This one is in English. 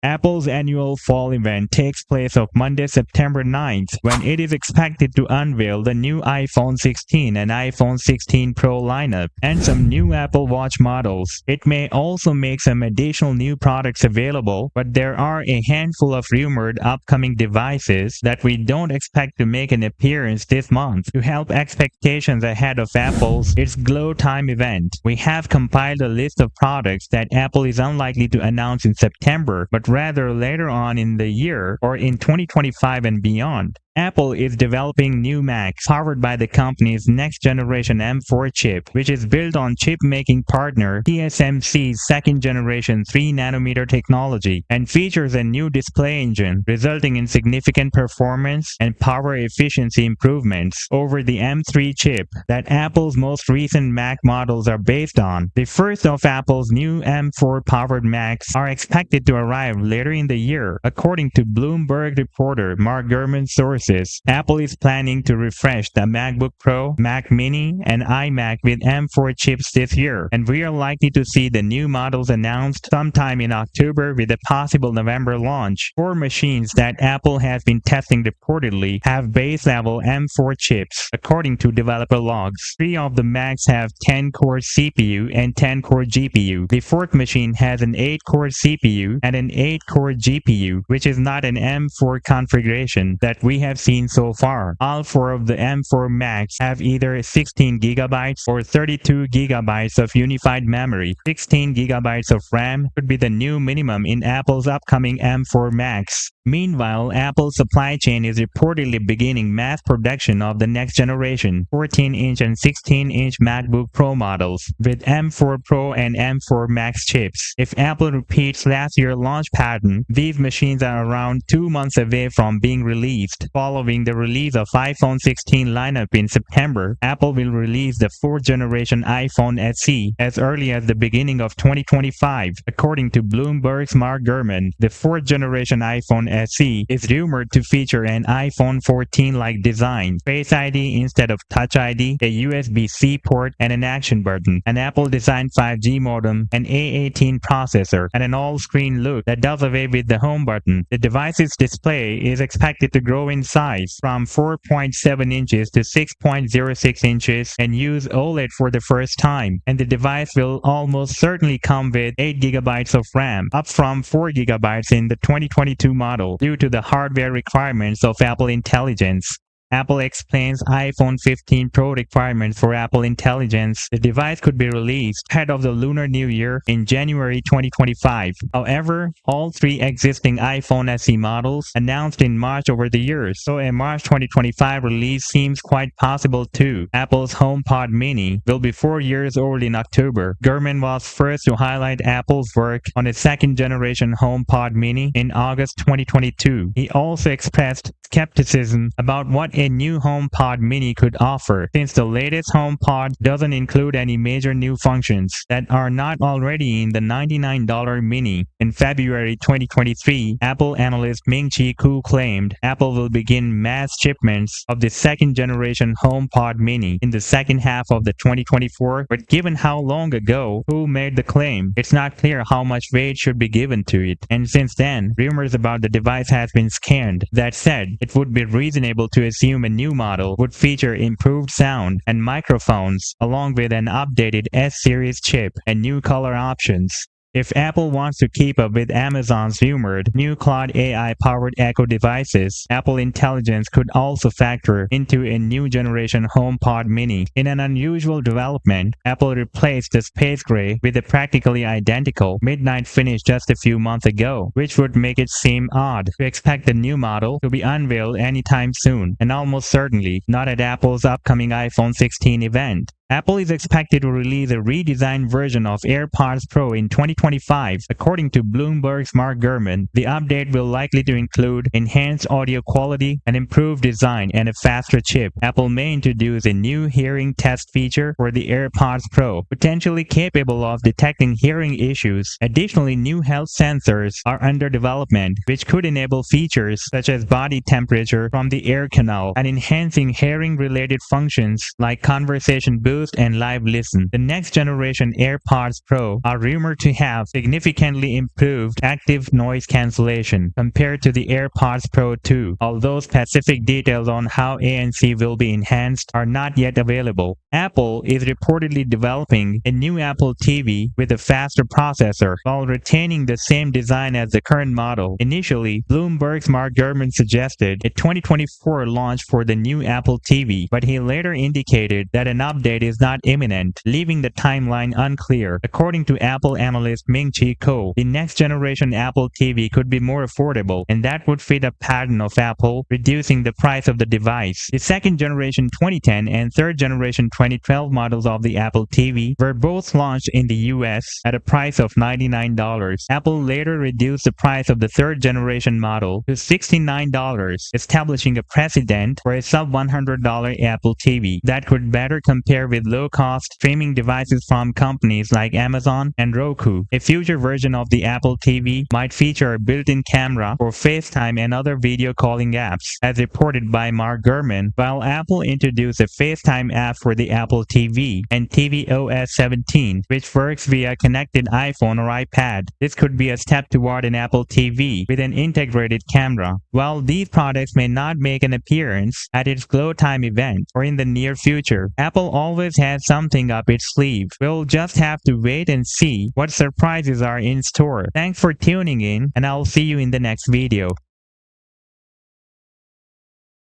Apple's annual fall event takes place on Monday, September 9th, when it is expected to unveil the new iPhone 16 and iPhone 16 Pro lineup, and some new Apple Watch models. It may also make some additional new products available, but there are a handful of rumored upcoming devices that we don't expect to make an appearance this month. To help expectations ahead of Apple's Glowtime event, we have compiled a list of products that Apple is unlikely to announce in September, but rather later on in the year or in 2025 and beyond. Apple is developing new Macs powered by the company's next-generation M4 chip, which is built on chip-making partner TSMC's second-generation 3nm technology and features a new display engine, resulting in significant performance and power efficiency improvements over the M3 chip that Apple's most recent Mac models are based on. The first of Apple's new M4-powered Macs are expected to arrive later in the year, according to Bloomberg reporter Mark Gurman's source. Apple is planning to refresh the MacBook Pro, Mac Mini, and iMac with M4 chips this year, and we are likely to see the new models announced sometime in October with a possible November launch. 4 machines that Apple has been testing reportedly have base-level M4 chips, according to developer logs. 3 of the Macs have 10-core CPU and 10-core GPU. The 4th machine has an 8-core CPU and an 8-core GPU, which is not an M4 configuration that we have seen so far. All 4 of the M4 Macs have either 16GB or 32GB of unified memory. 16GB of RAM could be the new minimum in Apple's upcoming M4 Macs. Meanwhile, Apple's supply chain is reportedly beginning mass production of the next generation 14-inch and 16-inch MacBook Pro models with M4 Pro and M4 Max chips. If Apple repeats last year's launch pattern, these machines are around 2 months away from being released. Following the release of iPhone 16 lineup in September, Apple will release the 4th generation iPhone SE as early as the beginning of 2025. According to Bloomberg's Mark Gurman, the 4th generation iPhone SE is rumored to feature an iPhone 14-like design, Face ID instead of Touch ID, a USB-C port, and an action button, an Apple-designed 5G modem, an A18 processor, and an all-screen look that does away with the home button. The device's display is expected to grow in size from 4.7 inches to 6.06 inches and use OLED for the first time, and the device will almost certainly come with 8GB of RAM, up from 4GB in the 2022 model due to the hardware requirements of Apple Intelligence. Apple explains iPhone 15 Pro requirements for Apple Intelligence. The device could be released ahead of the Lunar New Year in January 2025. However, all 3 existing iPhone SE models announced in March over the years, so a March 2025 release seems quite possible too. Apple's HomePod Mini will be 4 years old in October. Gurman was first to highlight Apple's work on a 2nd generation HomePod Mini in August 2022. He also expressed skepticism about what a new HomePod Mini could offer, since the latest HomePod doesn't include any major new functions that are not already in the $99 Mini. In February 2023, Apple analyst Ming-Chi Kuo claimed Apple will begin mass shipments of the 2nd generation HomePod Mini in the second half of the 2024, but given how long ago Kuo made the claim, it's not clear how much weight should be given to it, and since then, rumors about the device has been scanned. That said, it would be reasonable to assume a new model would feature improved sound and microphones, along with an updated S-series chip and new color options. If Apple wants to keep up with Amazon's rumored new Cloud AI-powered Echo devices, Apple Intelligence could also factor into a new generation HomePod Mini. In an unusual development, Apple replaced the Space Gray with a practically identical midnight finish just a few months ago, which would make it seem odd to expect the new model to be unveiled anytime soon, and almost certainly not at Apple's upcoming iPhone 16 event. Apple is expected to release a redesigned version of AirPods Pro in 2025. According to Bloomberg's Mark Gurman, the update will likely to include enhanced audio quality, an improved design, and a faster chip. Apple may introduce a new hearing test feature for the AirPods Pro, potentially capable of detecting hearing issues. Additionally, new health sensors are under development, which could enable features such as body temperature from the ear canal and enhancing hearing-related functions like conversation boost Boost and Live Listen. The next generation AirPods Pro are rumored to have significantly improved active noise cancellation compared to the AirPods Pro 2, although specific details on how ANC will be enhanced are not yet available. Apple is reportedly developing a new Apple TV with a faster processor while retaining the same design as the current model. Initially, Bloomberg's Mark Gurman suggested a 2024 launch for the new Apple TV, but he later indicated that an update is not imminent, leaving the timeline unclear. According to Apple analyst Ming-Chi Kuo, the next generation Apple TV could be more affordable, and that would fit a pattern of Apple, reducing the price of the device. The second generation 2010 and third generation 2012 models of the Apple TV were both launched in the US at a price of $99. Apple later reduced the price of the third generation model to $69, establishing a precedent for a sub-$100 Apple TV that could better compare with low-cost streaming devices from companies like Amazon and Roku. A future version of the Apple TV might feature a built-in camera for FaceTime and other video calling apps, as reported by Mark Gurman, while Apple introduced a FaceTime app for the Apple TV and tvOS 17, which works via connected iPhone or iPad. This could be a step toward an Apple TV with an integrated camera. While these products may not make an appearance at its Glowtime event or in the near future, Apple always has something up its sleeve. We'll just have to wait and see what surprises are in store. Thanks for tuning in, and I'll see you in the next video.